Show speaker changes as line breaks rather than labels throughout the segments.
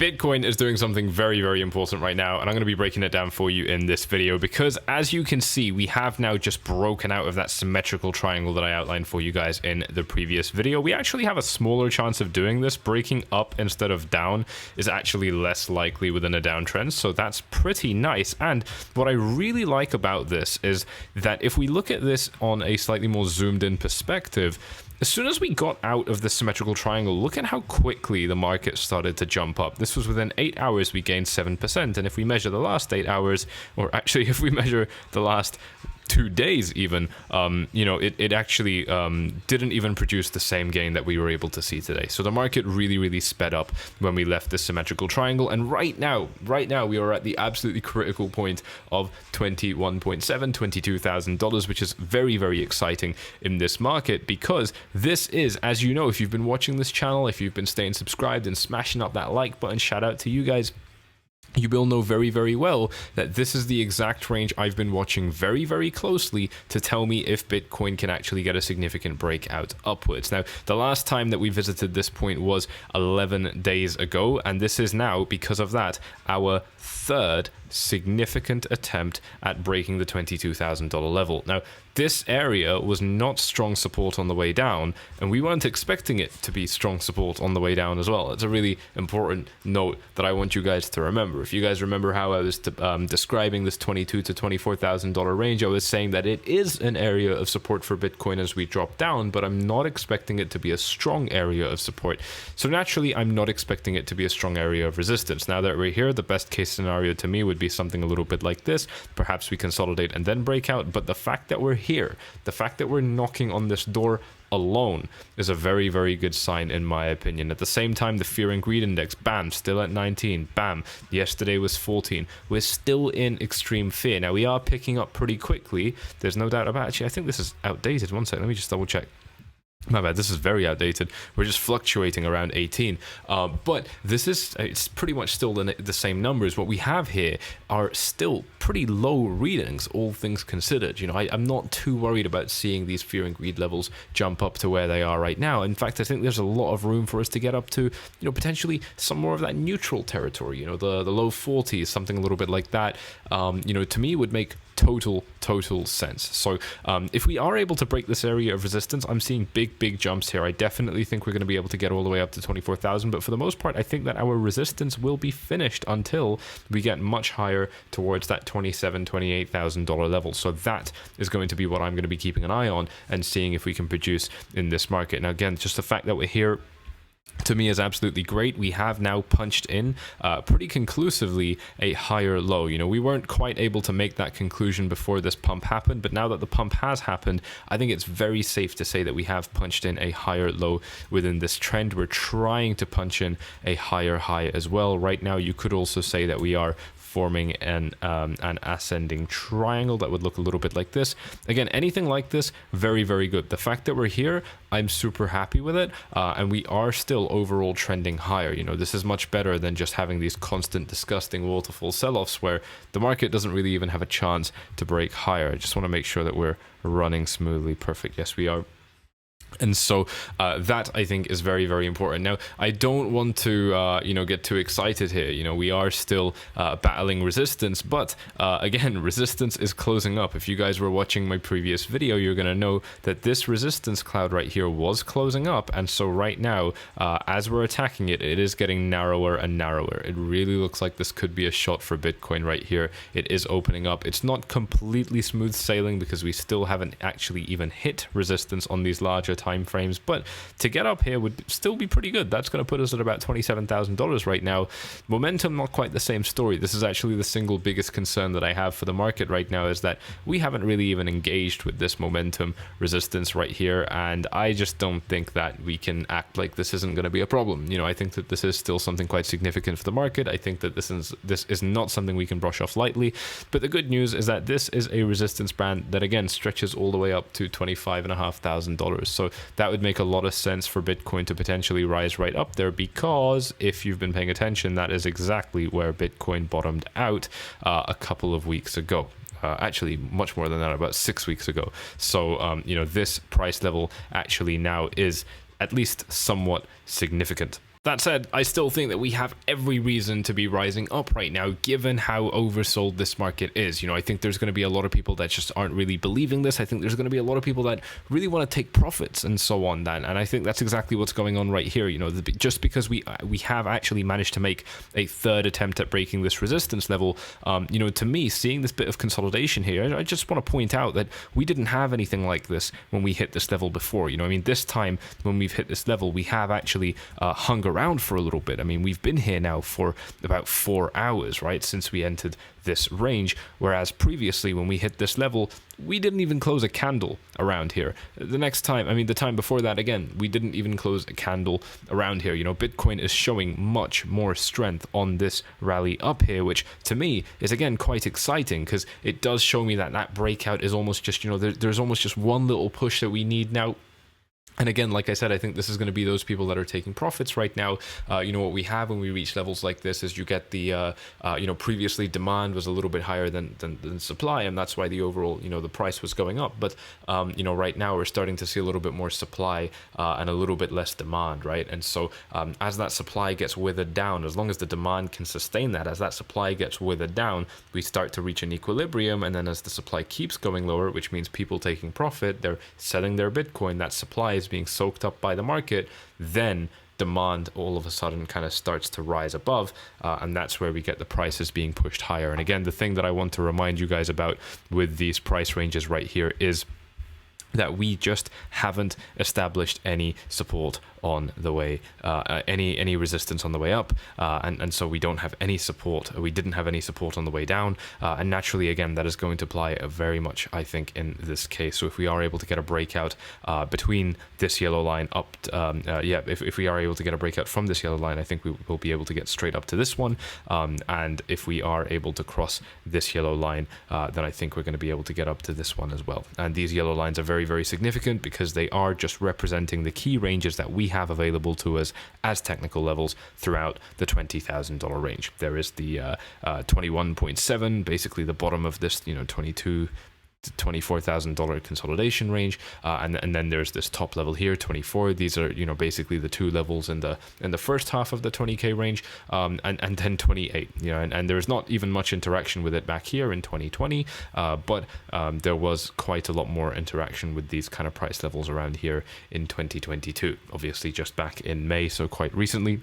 Bitcoin is doing something very, very important right now, and I'm going to be breaking it down for you in this video because, as you can see, we have now just broken out of that symmetrical triangle that I outlined for you guys in the previous video. We actually have a smaller chance of doing this. Breaking up instead of down is actually less likely within a downtrend, so that's pretty nice. And what I really like about this is that if we look at this on a slightly more zoomed in perspective, as soon as we got out of the symmetrical triangle, look at how quickly the market started to jump up. This was within 8 hours, we gained 7%. And if we measure the last 8 hours, or actually if we measure the last 2 days even, you know, it actually didn't even produce the same gain that we were able to see today. So the market really sped up when we left the symmetrical triangle. And right now we are at the absolutely critical point of $21,722,000, which is very exciting in this market, because this is, as you know, if you've been watching this channel, if you've been staying subscribed and smashing up that like button, shout out to you guys. You will know very well that this is the exact range I've been watching very closely to tell me if Bitcoin can actually get a significant breakout upwards. Now, the last time that we visited this point was 11 days ago, and this is now, because of that, our third significant attempt at breaking the $22,000 level. Now, this area was not strong support on the way down, and we weren't expecting it to be strong support on the way down as well. It's a really important note that I want you guys to remember. If you guys remember how I was describing this $22,000 to $24,000 range, I was saying that it is an area of support for Bitcoin as we drop down, but I'm not expecting it to be a strong area of support. So naturally, I'm not expecting it to be a strong area of resistance. Now that we're here, the best case scenario to me would be something a little bit like this. Perhaps we consolidate and then break out, but the fact that we're here, the fact that we're knocking on this door alone is a very good sign in my opinion. At the same time, the fear and greed index, bam, still at 19, bam, yesterday was 14. We're still in extreme fear. Now, we are picking up pretty quickly, there's no doubt about it. Actually, I think this is outdated. One second, let me just double check. My bad, this is very outdated. We're just fluctuating around 18. But this is, it's pretty much still the same numbers. What we have here are still pretty low readings, all things considered. You know, I'm not too worried about seeing these fear and greed levels jump up to where they are right now. In fact, I think there's a lot of room for us to get up to, you know, potentially some more of that neutral territory. You know, the low 40s, something a little bit like that, you know, to me would make total sense. So if we are able to break this area of resistance, I'm seeing big jumps here. I definitely think we're going to be able to get all the way up to 24,000, but for the most part, I think that our resistance will be finished until we get much higher towards that $27,000, $28,000 level. So that is going to be what I'm going to be keeping an eye on and seeing if we can produce in this market. Now, again, just the fact that we're here, to me, is absolutely great. We have now punched in pretty conclusively a higher low. You know, we weren't quite able to make that conclusion before this pump happened, but now that the pump has happened, I think it's very safe to say that we have punched in a higher low within this trend. We're trying to punch in a higher high as well. Right now, you could also say that we are forming an ascending triangle that would look a little bit like this. Again, anything like this, very good. The fact that we're here, I'm super happy with it, and we are still overall trending higher. You know, this is much better than just having these constant disgusting waterfall sell-offs where the market doesn't really even have a chance to break higher. I just want to make sure that we're running smoothly. Perfect. Yes, we are. And so that, I think, is very important. Now, I don't want to, you know, get too excited here. You know, we are still battling resistance, but again, resistance is closing up. If you guys were watching my previous video, you're going to know that this resistance cloud right here was closing up. And so right now, as we're attacking it, it is getting narrower and narrower. It really looks like this could be a shot for Bitcoin right here. It is opening up. It's not completely smooth sailing because we still haven't actually even hit resistance on these larger time frames, but to get up here would still be pretty good. That's going to put us at about $27,000 right now. Momentum, not quite the same story. This is actually the single biggest concern that I have for the market right now, is that we haven't really even engaged with this momentum resistance right here, and I just don't think that we can act like this isn't going to be a problem. You know, I think that this is still something quite significant for the market. I think that this is not something we can brush off lightly, but the good news is that this is a resistance band that, again, stretches all the way up to $25,500. So that would make a lot of sense for Bitcoin to potentially rise right up there, because if you've been paying attention, that is exactly where Bitcoin bottomed out a couple of weeks ago. Actually, much more than that, about 6 weeks ago. So, you know, this price level actually now is at least somewhat significant. That said, I still think that we have every reason to be rising up right now, given how oversold this market is. I think there's going to be a lot of people that just aren't really believing this. I think there's going to be a lot of people that really want to take profits and so on. And I think that's exactly what's going on right here. Just because we have actually managed to make a third attempt at breaking this resistance level, to me, seeing this bit of consolidation here, I just want to point out that we didn't have anything like this when we hit this level before. This time when we've hit this level, we have actually hung around for a little bit. We've been here now for about 4 hours, right, since we entered this range, whereas previously when we hit this level, we didn't even close a candle around here. The next time, the time before that, again, we didn't even close a candle around here. Bitcoin is showing much more strength on this rally up here, which to me is again quite exciting, because it does show me that that breakout is almost just, there's almost just one little push that we need now. And again, like I said, I think this is going to be those people that are taking profits right now. What we have when we reach levels like this is you get the, previously demand was a little bit higher than supply, and that's why the overall, the price was going up. But, right now we're starting to see a little bit more supply and a little bit less demand, right? And so as that supply gets withered down, as long as the demand can sustain that, as that supply gets withered down, we start to reach an equilibrium. And then as the supply keeps going lower, which means people taking profit, they're selling their Bitcoin, that supply is being soaked up by the market, then demand all of a sudden kind of starts to rise above, and that's where we get the prices being pushed higher. And again, the thing that I want to remind you guys about with these price ranges right here is that we just haven't established any support on the way, any resistance on the way up, and so we don't have any support. We didn't have any support on the way down, and naturally, again, that is going to apply very much, I think, in this case. So if we are able to get a breakout between this yellow line up, if we are able to get a breakout from this yellow line, I think we will be able to get straight up to this one, and if we are able to cross this yellow line, then I think we're going to be able to get up to this one as well. And these yellow lines are very, very significant because they are just representing the key ranges that we have available to us as technical levels throughout the $20,000 range. There is the 21.7, basically the bottom of this, 22 to $24,000 consolidation range, and then there's this top level here, 24. These are basically the two levels in the first half of the 20k range, and then 28. And there's not even much interaction with it back here in 2020, but there was quite a lot more interaction with these kind of price levels around here in 2022. Obviously, just back in May, so quite recently.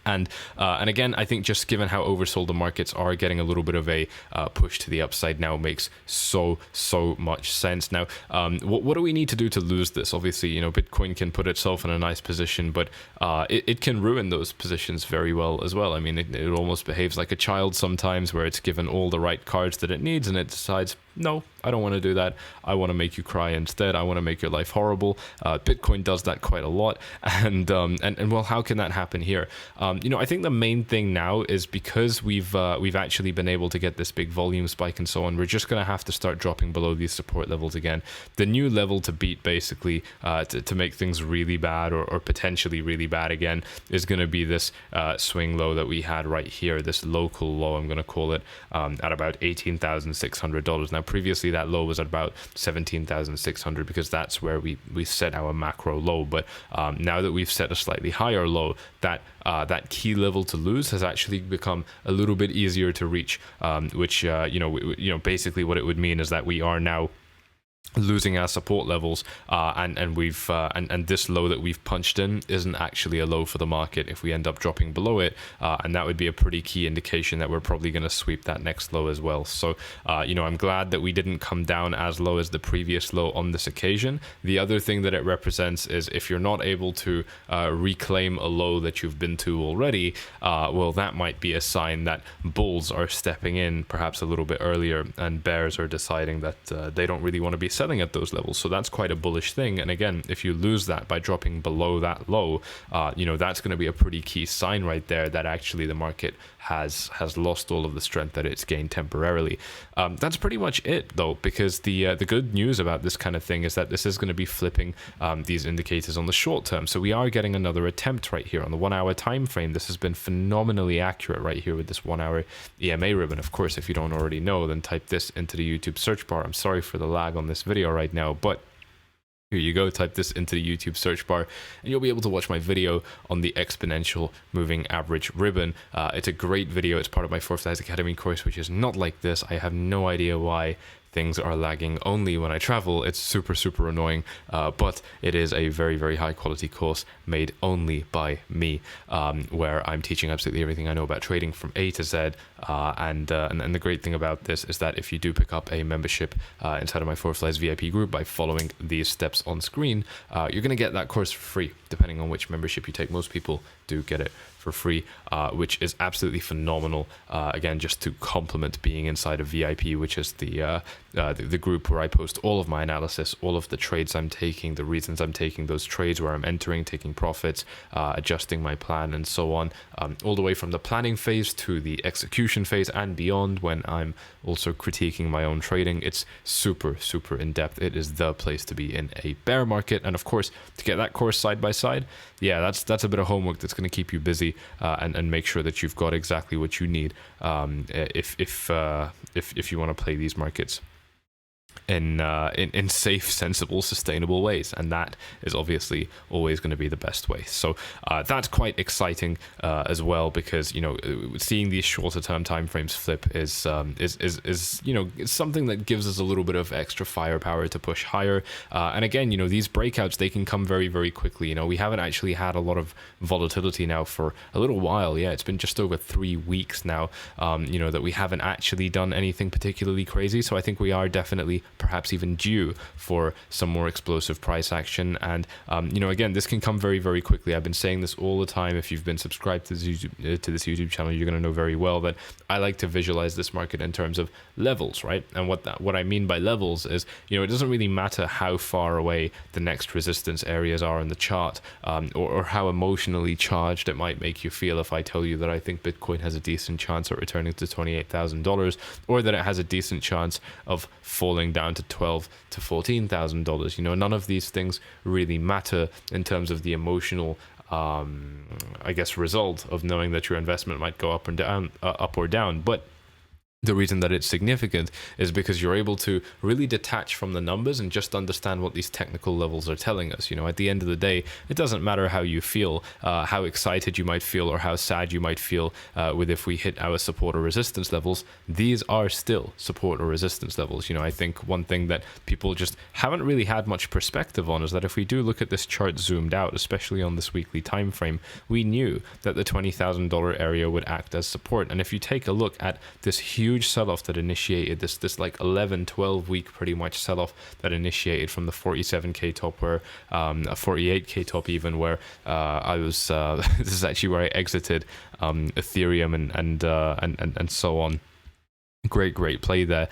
And again, I think just given how oversold the markets are, getting a little bit of a push to the upside now makes so much sense. Now, what do we need to do to lose this? Obviously, Bitcoin can put itself in a nice position, but it can ruin those positions very well as well. It almost behaves like a child sometimes, where it's given all the right cards that it needs, and it decides, no, I don't want to do that. I want to make you cry instead. I want to make your life horrible. Bitcoin does that quite a lot, and well, how can that happen here? I think the main thing now is because we've actually been able to get this big volume spike and so on, we're just going to have to start dropping below these support levels again. The new level to beat, basically, to make things really bad or potentially really bad again, is going to be this swing low that we had right here, this local low, I'm going to call it, at about $18,600. Now, previously that low was at about 17,600 because that's where we set our macro low. But now that we've set a slightly higher low, that key level to lose has actually become a little bit easier to reach, which basically what it would mean is that we are now losing our support levels, and we've and this low that we've punched in isn't actually a low for the market if we end up dropping below it, and that would be a pretty key indication that we're probably going to sweep that next low as well. So I'm glad that we didn't come down as low as the previous low on this occasion. The other thing that it represents is if you're not able to reclaim a low that you've been to already, well, that might be a sign that bulls are stepping in perhaps a little bit earlier, and bears are deciding that they don't really want to be selling at those levels. So that's quite a bullish thing. And again, if you lose that by dropping below that low, that's going to be a pretty key sign right there that actually the market has lost all of the strength that it's gained temporarily. That's pretty much it though, because the good news about this kind of thing is that this is going to be flipping these indicators on the short term. So we are getting another attempt right here on the 1 hour time frame. This has been phenomenally accurate right here with this 1 hour EMA ribbon. Of course, if you don't already know, then type this into the YouTube search bar. I'm sorry for the lag on this video right now, but Here you go, type this into the YouTube search bar and you'll be able to watch my video on the exponential moving average ribbon. It's a great video. It's part of my 𝗪𝗡𝗥𝗙𝗦 course, which is not like this. I have no idea why things are lagging only when I travel. It's super annoying, but it is a very high quality course made only by me, where I'm teaching absolutely everything I know about trading from A to Z. And the great thing about this is that if you do pick up a membership inside of my 𝗪𝗡𝗥𝗙𝗦 VIP group by following these steps on screen, you're going to get that course for free, depending on which membership you take. Most people do get it for free, which is absolutely phenomenal. Again, just to complement being inside of VIP, which is the group where I post all of my analysis, all of the trades I'm taking, the reasons I'm taking those trades, where I'm entering, taking profits, adjusting my plan, and so on, all the way from the planning phase to the execution phase and beyond, when I'm also critiquing my own trading. It's super in depth. It is the place to be in a bear market. And of course, to get that course side by side, yeah, that's a bit of homework that's going to keep you busy, and make sure that you've got exactly what you need if you want to play these markets in safe, sensible, sustainable ways. And that is obviously always going to be the best way. So that's quite exciting as well, because, you know, seeing these shorter term timeframes flip is you know, it's something that gives us a little bit of extra firepower to push higher. And again, you know, these breakouts, they can come very quickly. You know, we haven't actually had a lot of volatility now for a little while. Yeah, it's been just over 3 weeks now, you know, that we haven't actually done anything particularly crazy. So I think we are definitely perhaps even due for some more explosive price action. And you know, again, this can come very quickly. I've been saying this all the time. If you've been subscribed to this YouTube channel, you're going to know very well that I like to visualize this market in terms of levels, right? And what I mean by levels is, you know, it doesn't really matter how far away the next resistance areas are in the chart, or how emotionally charged it might make you feel if I tell you that I think Bitcoin has a decent chance of returning to $28,000, or that it has a decent chance of falling down to $12,000 to $14,000. You know, none of these things really matter in terms of the emotional I guess result of knowing that your investment might go up and down, up or down. But the reason that it's significant is because you're able to really detach from the numbers and just understand what these technical levels are telling us. You know, at the end of the day, it doesn't matter how you feel, how excited you might feel, or how sad you might feel with if we hit our support or resistance levels. These are still support or resistance levels. You know, I think one thing that people just haven't really had much perspective on is that if we do look at this chart zoomed out, especially on this weekly time frame, we knew that the $20,000 area would act as support. And if you take a look at this huge sell-off that initiated this like 11-12 week pretty much sell-off that initiated from the 47k top, where a 48k top even, where I was this is actually where I exited Ethereum and so on. Great play there.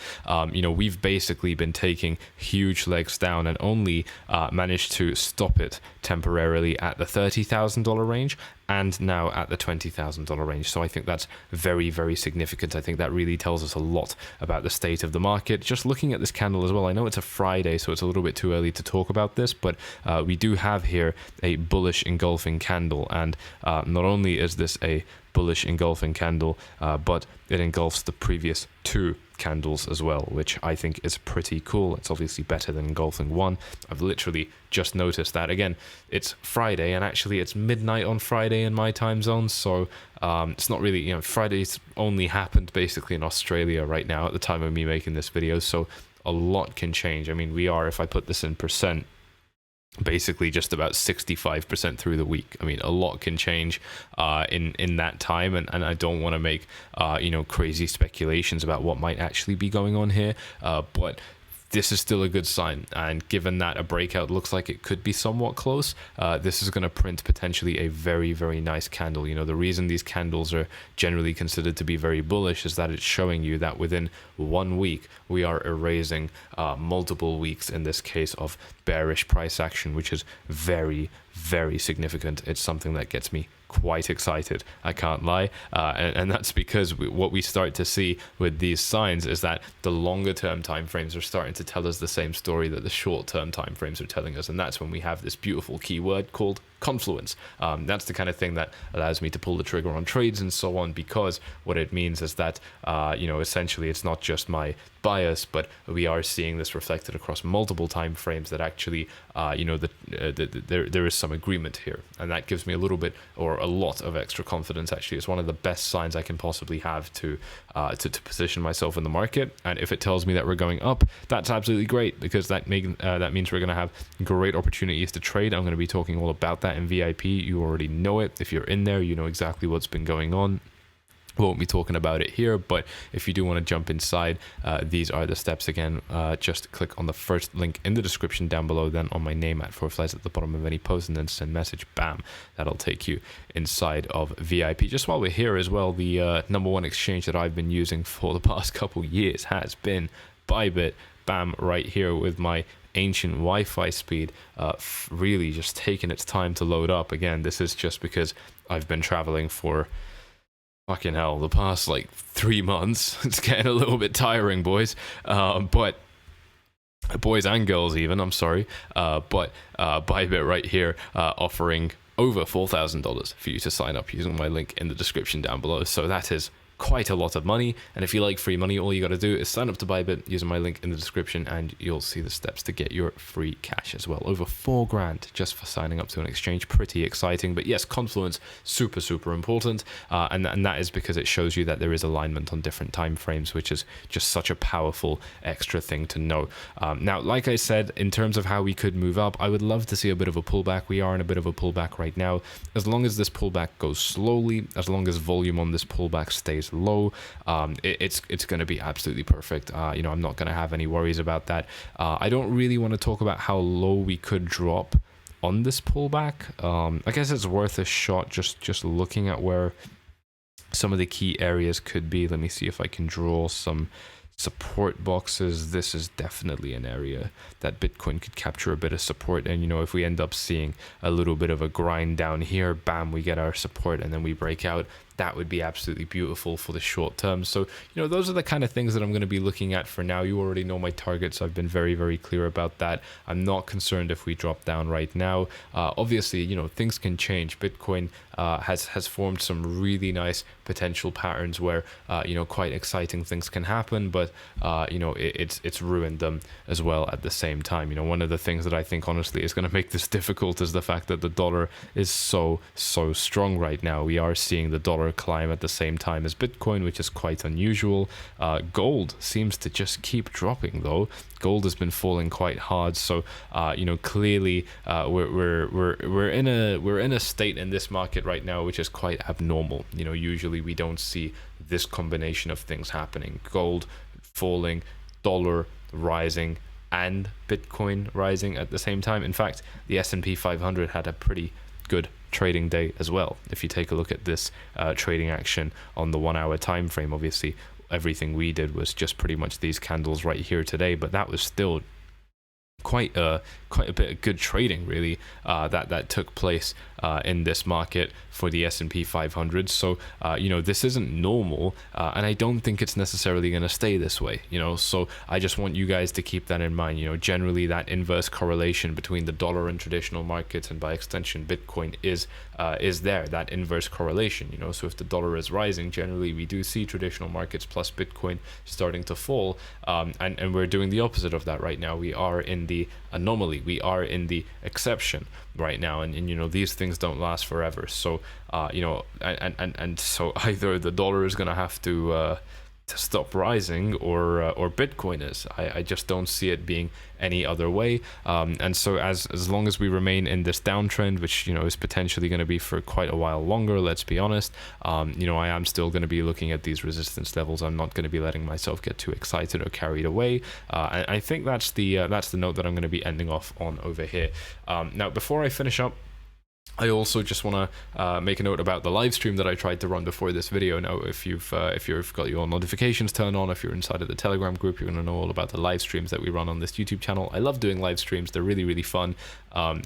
You know, we've basically been taking huge legs down and only managed to stop it temporarily at the $30,000 range, and now at the $20,000 range. So I think that's very significant. I think that really tells us a lot about the state of the market. Just looking at this candle as well, I know it's a Friday, so it's a little bit too early to talk about this, but we do have here a bullish engulfing candle. And not only is this a bullish engulfing candle, but it engulfs the previous 2 candles as well, which I think is pretty cool. It's obviously better than engulfing 1. I've literally just noticed that. Again, it's Friday, and actually it's midnight on Friday in my time zone, so it's not really, you know, Friday's only happened basically in Australia right now at the time of me making this video, so a lot can change. I mean, we are, if I put this in percent, basically just about 65% through the week. I mean, a lot can change in that time, and I don't want to make you know, crazy speculations about what might actually be going on here, but this is still a good sign. And given that a breakout looks like it could be somewhat close, this is going to print potentially a very nice candle. You know, the reason these candles are generally considered to be very bullish is that it's showing you that within 1 week we are erasing multiple weeks, in this case, of bearish price action, which is very significant. It's something that gets me quite excited, I can't lie, and that's because what we start to see with these signs is that the longer term time frames are starting to tell us the same story that the short term time frames are telling us, and that's when we have this beautiful keyword called confluence. That's the kind of thing that allows me to pull the trigger on trades and so on, because what it means is that, essentially it's not just my bias, but we are seeing this reflected across multiple time frames that actually, there is some agreement here. And that gives me a little bit or a lot of extra confidence. Actually, it's one of the best signs I can possibly have to position myself in the market. And if it tells me that we're going up, that's absolutely great, because that means we're going to have great opportunities to trade. I'm going to be talking all about that in VIP. You already know it. If you're in there, you know exactly what's been going on. Won't be talking about it here, but if you do want to jump inside, these are the steps again. Just click on the first link in the description down below, then on my name at @4flies at the bottom of any post, and then send message. Bam, that'll take you inside of VIP. Just while we're here as well, the #1 exchange that I've been using for the past couple years has been Bybit. Bam, right here with my ancient Wi-Fi speed, really just taking its time to load up. Again, this is just because I've been traveling for fucking hell the past like 3 months. It's getting a little bit tiring, boys, but boys and girls even, I'm sorry, but Bybit right here, offering over $4,000 for you to sign up using my link in the description down below. So that is quite a lot of money, and if you like free money, all you got to do is sign up to Bybit using my link in the description, and you'll see the steps to get your free cash as well. Over 4 grand just for signing up to an exchange. Pretty exciting. But yes, confluence, super important, and that is because it shows you that there is alignment on different time frames, which is just such a powerful extra thing to know. Now, like I said, in terms of how we could move up, I would love to see a bit of a pullback. We are in a bit of a pullback right now. As long as this pullback goes slowly, as long as volume on this pullback stays low, it's going to be absolutely perfect. I'm not going to have any worries about that. I don't really want to talk about how low we could drop on this pullback. I guess it's worth a shot just looking at where some of the key areas could be. Let me see if I can draw some support boxes. This is definitely an area that Bitcoin could capture a bit of support, and if we end up seeing a little bit of a grind down here, bam, we get our support and then we break out. That would be absolutely beautiful for the short term. So those are the kind of things that I'm going to be looking at for now. You already know my targets. I've been very clear about that. I'm not concerned if we drop down right now. Obviously, things can change. Bitcoin has formed some really nice potential patterns where quite exciting things can happen, but it's ruined them as well at the same time. One of the things that I think honestly is going to make this difficult is the fact that the dollar is so strong right now. We are seeing the dollar climb at the same time as Bitcoin, which is quite unusual. Gold seems to just keep dropping though. Gold has been falling quite hard, so clearly we're in a state in this market right now which is quite abnormal. Usually we don't see this combination of things happening: gold falling, dollar rising, and Bitcoin rising at the same time. In fact, the S&P 500 had a pretty good trading day as well. If you take a look at this trading action on the 1 hour time frame, obviously everything we did was just pretty much these candles right here today, but that was still quite a bit of good trading really that took place in this market for the S&P 500. So this isn't normal, and I don't think it's necessarily going to stay this way. So I just want you guys to keep that in mind. Generally that inverse correlation between the dollar and traditional markets, and by extension Bitcoin, is there, that inverse correlation. So if the dollar is rising, generally we do see traditional markets plus Bitcoin starting to fall, and we're doing the opposite of that right now. We are in the anomaly, we are in the exception right now, and these things don't last forever. So and so either the dollar is going to have to stop rising, or Bitcoin is. I just don't see it being any other way. And so as long as we remain in this downtrend, which is potentially going to be for quite a while longer, let's be honest, I am still going to be looking at these resistance levels. I'm not going to be letting myself get too excited or carried away. And I think that's the note that I'm going to be ending off on over here. Now, before I finish up, I also just want to make a note about the live stream that I tried to run before this video. Now, if you've got your notifications turned on, if you're inside of the Telegram group, you're going to know all about the live streams that we run on this YouTube channel. I love doing live streams. They're really fun.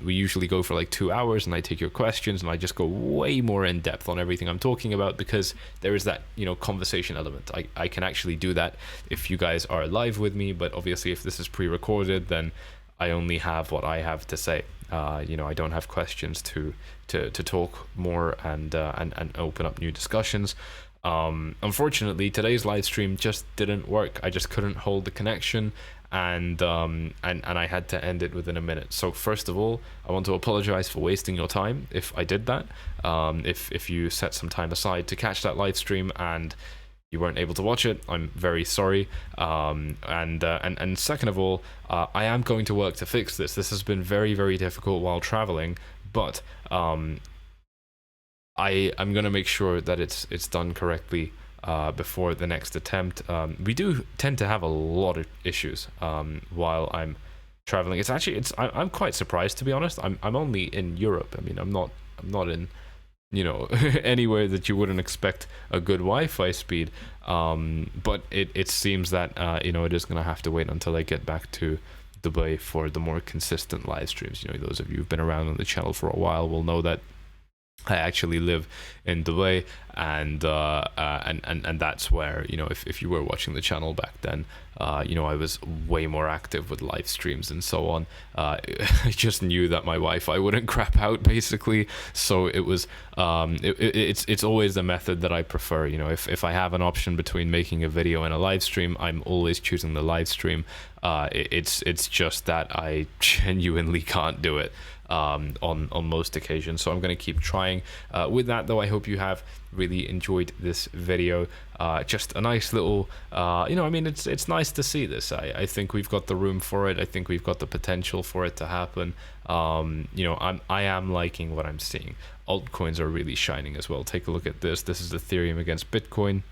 We usually go for like 2 hours, and I take your questions, and I just go way more in depth on everything I'm talking about, because there is that conversation element. I can actually do that if you guys are live with me, but obviously if this is pre-recorded, then I only have what I have to say. You know, I don't have questions to talk more and open up new discussions. Unfortunately, today's live stream just didn't work. I just couldn't hold the connection, and I had to end it within a minute. So first of all, I want to apologize for wasting your time if I did that. If you set some time aside to catch that live stream and you weren't able to watch it, I'm very sorry. And second of all, I am going to work to fix this. This has been very, very difficult while traveling, but I'm going to make sure that it's done correctly before the next attempt. We do tend to have a lot of issues while I'm traveling. I'm quite surprised, to be honest. I'm only in Europe. I mean, I'm not in, you know, anywhere that you wouldn't expect a good Wi-Fi speed. But it seems that you know, it is going to have to wait until I get back to Dubai for the more consistent live streams. You know, those of you who've been around on the channel for a while will know that I actually live in Dubai, and that's where, you know, if you were watching the channel back then, you know, I was way more active with live streams and so on. I just knew that my Wi-Fi wouldn't crap out, basically. So it was it's always the method that I prefer. You know, if I have an option between making a video and a live stream, I'm always choosing the live stream. It's just that I genuinely can't do it on most occasions, so I'm going to keep trying. With that though, I hope you have really enjoyed this video. Just a nice little, you know, I mean, it's nice to see this. I think we've got the room for it. I think we've got the potential for it to happen. You know, I am liking what I'm seeing. Altcoins are really shining as well. Take a look at this. This is Ethereum against Bitcoin.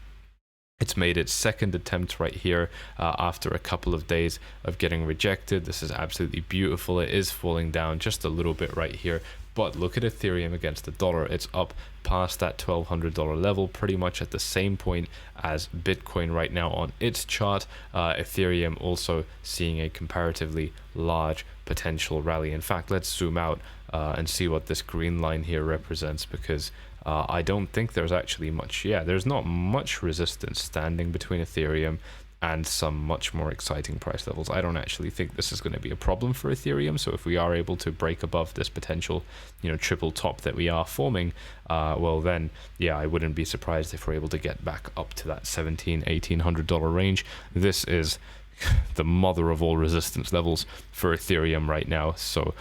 It's made its second attempt right here after a couple of days of getting rejected. This is absolutely beautiful. It is falling down just a little bit right here, but look at Ethereum against the dollar. It's up past that $1,200 level, pretty much at the same point as Bitcoin right now on its chart. Ethereum also seeing a comparatively large potential rally. In fact, let's zoom out and see what this green line here represents, because I don't think there's actually much. Yeah, there's not much resistance standing between Ethereum and some much more exciting price levels. I don't actually think this is going to be a problem for Ethereum. So if we are able to break above this potential, you know, triple top that we are forming, well then, yeah, I wouldn't be surprised if we're able to get back up to that $1,700-$1,800 range. This is the mother of all resistance levels for Ethereum right now. So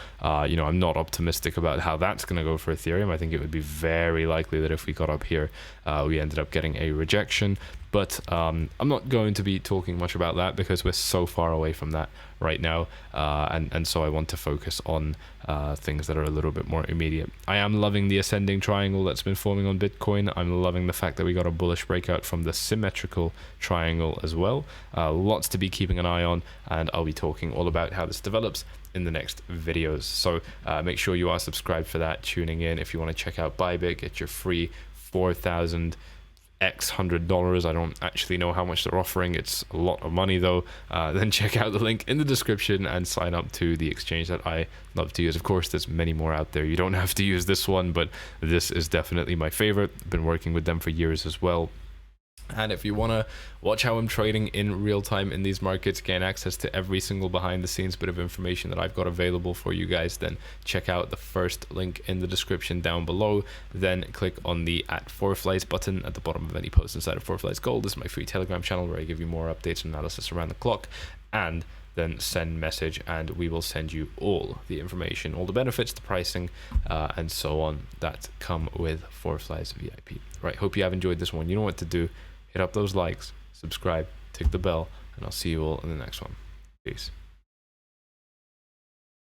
you know, I'm not optimistic about how that's going to go for Ethereum. I think it would be very likely that if we got up here, we ended up getting a rejection. But I'm not going to be talking much about that because we're so far away from that right now, and so I want to focus on things that are a little bit more immediate. I am loving the ascending triangle that's been forming on Bitcoin. I'm loving the fact that we got a bullish breakout from the symmetrical triangle as well. Lots to be keeping an eye on, and I'll be talking all about how this develops in the next videos. So make sure you are subscribed for that, tuning in. If you want to check out Bybit, get your free 4,000 X $100. I don't actually know how much they're offering. It's a lot of money though. Then check out the link in the description and sign up to the exchange that I love to use. Of course, there's many more out there. You don't have to use this one, but this is definitely my favorite. Been working with them for years as well. And if you want to watch how I'm trading in real time in these markets, gain access to every single behind the scenes bit of information that I've got available for you guys, then check out the first link in the description down below. Then click on the @4flies button at the bottom of any post inside of 4flies Gold. This is my free Telegram channel where I give you more updates and analysis around the clock. And then send message and we will send you all the information, all the benefits, the pricing, and so on that come with 4flies VIP. Right, hope you have enjoyed this one. You know what to do. Hit up those likes, subscribe, tick the bell, and I'll see you all in the next one. Peace.